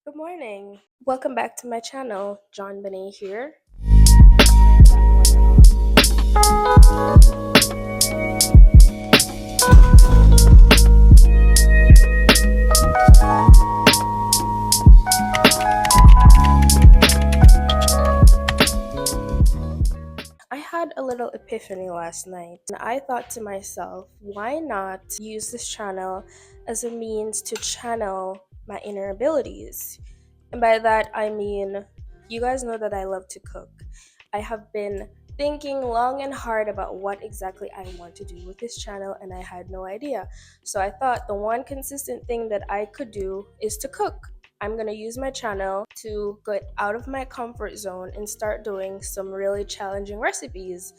Good morning. Welcome back to my channel. John Benet here. I had a little epiphany last night, and I thought to myself, why not use this channel as a means to channel my inner abilities? And by that, I mean, you guys know that I love to cook. I have been thinking long and hard about what exactly I want to do with this channel, and I had no idea. So I thought the one consistent thing that I could do is to cook. I'm going to use my channel to get out of my comfort zone and start doing some really challenging recipes.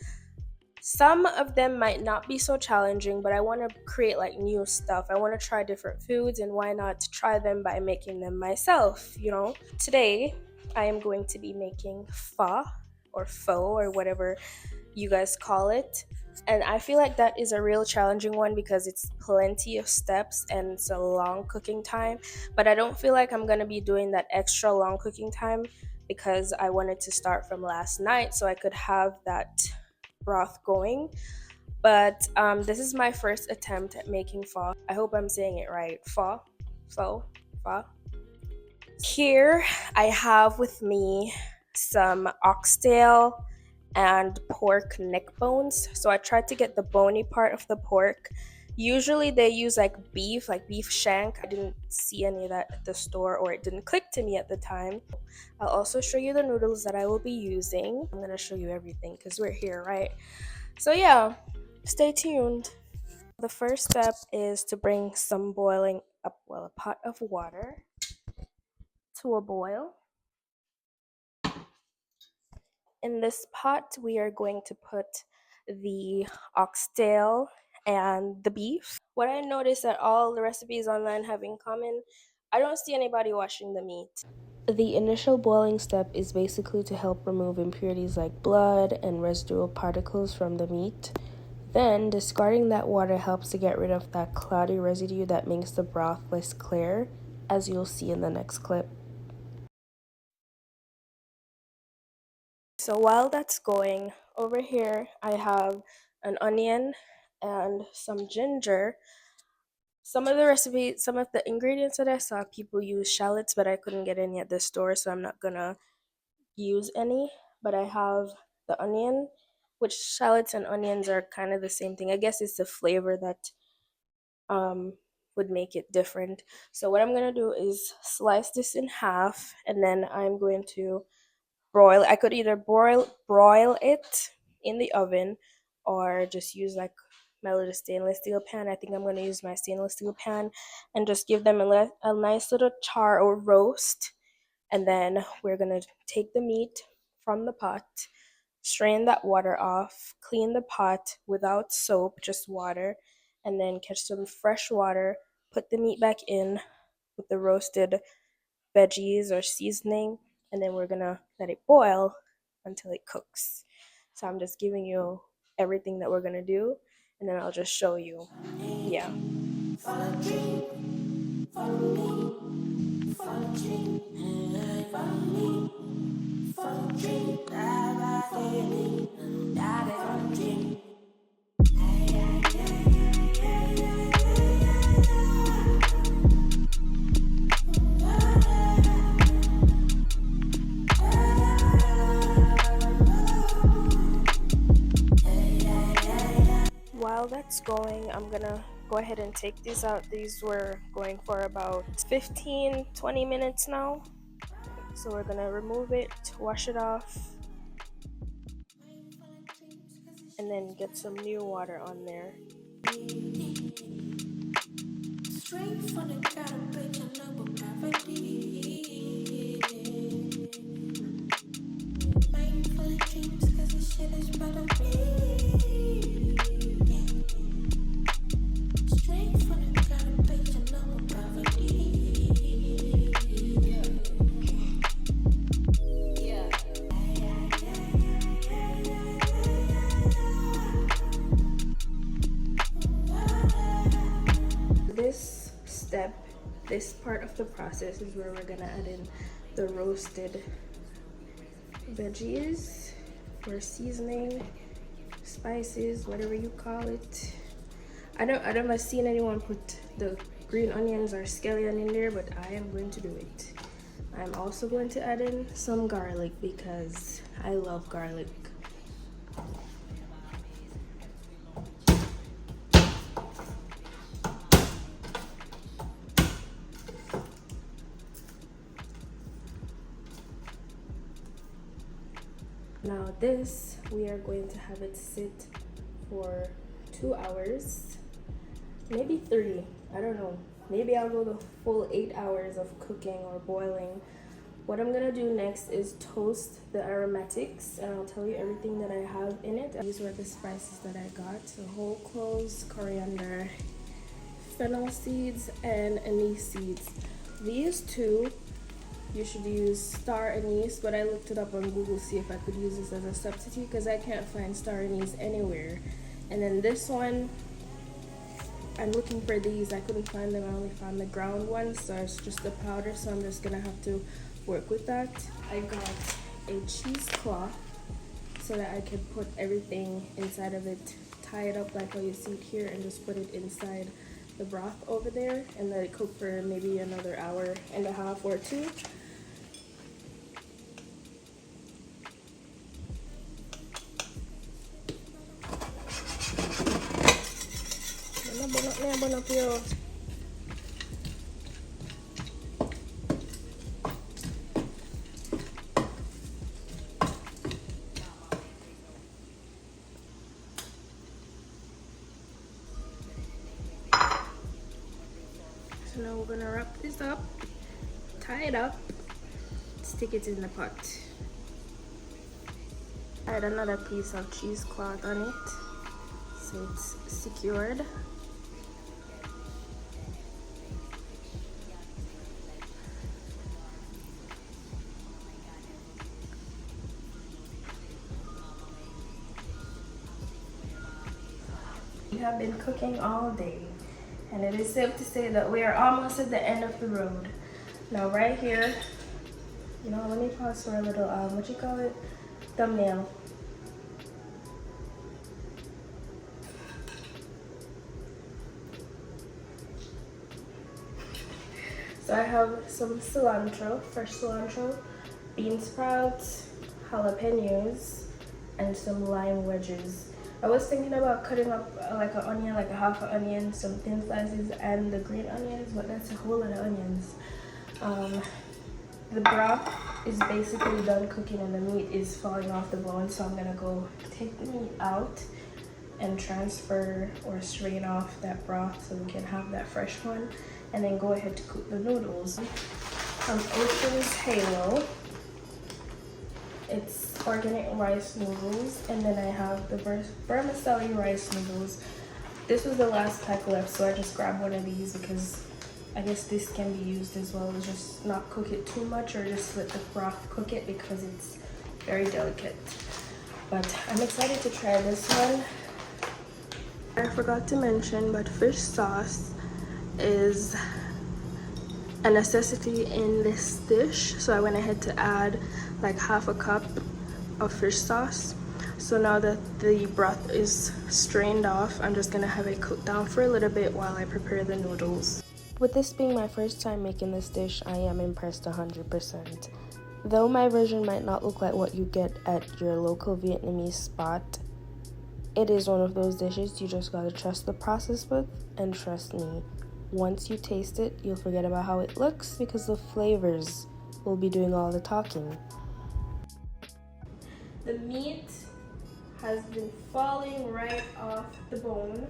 Some of them might not be so challenging, but I want to create like new stuff. I want to try different foods, and why not try them by making them myself? Today, I am going to be making pho or whatever you guys call it. And I feel like that is a real challenging one because it's plenty of steps and it's a long cooking time. But I don't feel like I'm going to be doing that extra long cooking time because I wanted to start from last night so I could have that broth going. But this is my first attempt at making pho. I hope I'm saying it right. Pho. Here I have with me some oxtail and pork neck bones. So I tried to get the bony part of the pork. Usually they use like beef shank. I didn't see any of that at the store, or it didn't click to me at the time. I'll also show you the noodles that I will be using. I'm gonna show you everything because we're here, right? So yeah, stay tuned. The first step is to bring some a pot of water to a boil. In this pot, we are going to put the oxtail and the beef. What I noticed that all the recipes online have in common, I don't see anybody washing the meat. The initial boiling step is basically to help remove impurities like blood and residual particles from the meat. Then, discarding that water helps to get rid of that cloudy residue that makes the broth less clear, as you'll see in the next clip. So while that's going, over here I have an onion and some ginger. Some of the ingredients that I saw, people use shallots, but I couldn't get any at the store, so I'm not gonna use any. But I have the onion, which shallots and onions are kind of the same thing. I guess it's the flavor that um would make it different. So what I'm gonna do is slice this in half, and then I'm going to broil. I could either broil it in the oven or just use like my little stainless steel pan. I think I'm going to use my stainless steel pan and just give them a nice little char or roast. And then we're going to take the meat from the pot, strain that water off, clean the pot without soap, just water, and then catch some fresh water, put the meat back in with the roasted veggies or seasoning, and then we're gonna let it boil until it cooks. So I'm just giving you everything that we're gonna do, and then I'll just show you. Yeah. Follow dream, follow me, follow dream, follow me, follow dream, follow dream. While that's going, I'm gonna go ahead and take these out. These were going for about 15-20 minutes now. So we're gonna remove it, wash it off, and then get some new water on there. Straight from the gutter, bitch, I know what gravity. Mind full of dreams, cause this shit is better me. Straight from the gutter, bitch, I know what gravity. This part of the process is where we're gonna add in the roasted veggies or seasoning, spices, whatever you call it. I never seen anyone put the green onions or scallion in there, but I am going to do it. I'm also going to add in some garlic because I love garlic. Now this, we are going to have it sit for 2 hours, maybe 3, I don't know. Maybe I'll go the full 8 hours of cooking or boiling. What I'm gonna do next is toast the aromatics, and I'll tell you everything that I have in it. These were the spices that I got: so whole cloves, coriander, fennel seeds, and anise seeds. These two, you should use star anise, but I looked it up on Google to see if I could use this as a substitute because I can't find star anise anywhere. And then this one, I'm looking for these. I couldn't find them. I only found the ground ones, so it's just the powder, so I'm just gonna have to work with that. I got a cheesecloth so that I can put everything inside of it, tie it up like how you see it here, and just put it inside the broth over there and let it cook for maybe another hour and a half or 2. So now we're gonna wrap this up, tie it up, stick it in the pot. Add another piece of cheesecloth on it so it's secured. We have been cooking all day, and it is safe to say that we are almost at the end of the road. Now right here, let me pause for a little, what you call it? Thumbnail. So I have some cilantro, fresh cilantro, bean sprouts, jalapenos, and some lime wedges. I was thinking about cutting up like an onion, like a half an onion, some thin slices, and the green onions, but that's a whole lot of onions. The broth is basically done cooking and the meat is falling off the bone, so I'm gonna go take the meat out and transfer or strain off that broth so we can have that fresh one, and then go ahead to cook the noodles. From Ocean's Halo, it's organic rice noodles, and then I have the vermicelli rice noodles. This was the last pack left, so I just grabbed one of these because I guess this can be used as well as just not cook it too much, or just let the broth cook it because it's very delicate. But I'm excited to try this one. I forgot to mention, but fish sauce is a necessity in this dish, so I went ahead to add like half a cup of fish sauce. So now that the broth is strained off, I'm just gonna have it cook down for a little bit while I prepare the noodles. With this being my first time making this dish, I am impressed 100%. Though my version might not look like what you get at your local Vietnamese spot, it is one of those dishes you just gotta trust the process with, and trust me, once you taste it, you'll forget about how it looks because the flavors will be doing all the talking. The meat has been falling right off the bone,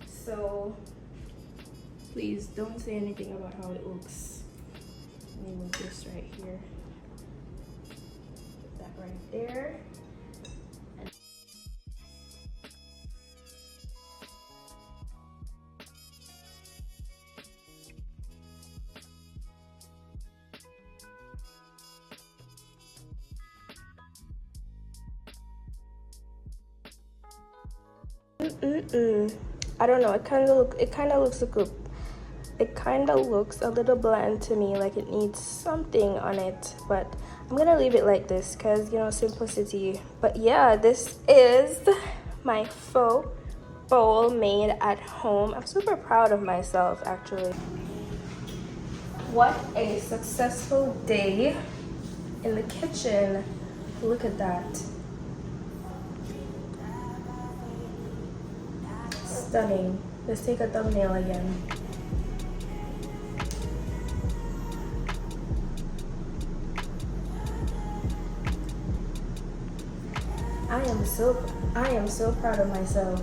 so please don't say anything about how it looks. Let me move this right here. Put that right there. I don't know. It kind of looks like kind of looks a little bland to me, like it needs something on it, but I'm gonna leave it like this because, you know, simplicity. But yeah, this is my faux bowl made at home. I'm super proud of myself, actually. What a successful day in the kitchen. Look at that. Stunning. Let's take a thumbnail again. I am so proud of myself.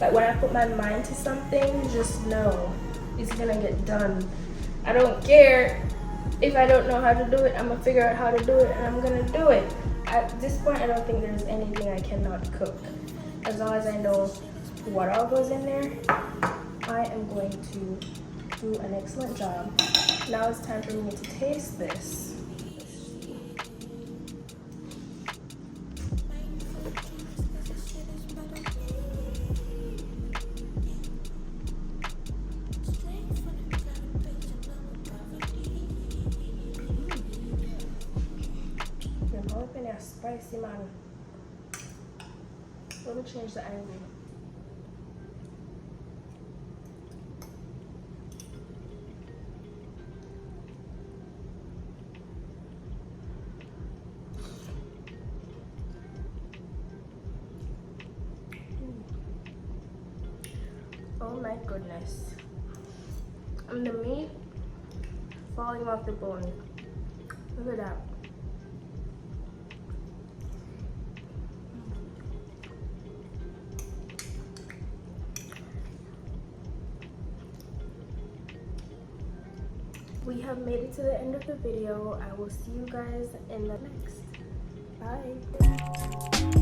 Like when I put my mind to something, just know it's gonna get done. I don't care if I don't know how to do it. I'm gonna figure out how to do it and I'm gonna do it. At this point, I don't think there's anything I cannot cook. As long as I know what all goes in there, I am going to do an excellent job. Now it's time for me to taste this. Spicy, man. Let me change the angle. Oh my goodness. And the meat falling off the bone. Look at that. We have made it to the end of the video. I will see you guys in the next. Bye.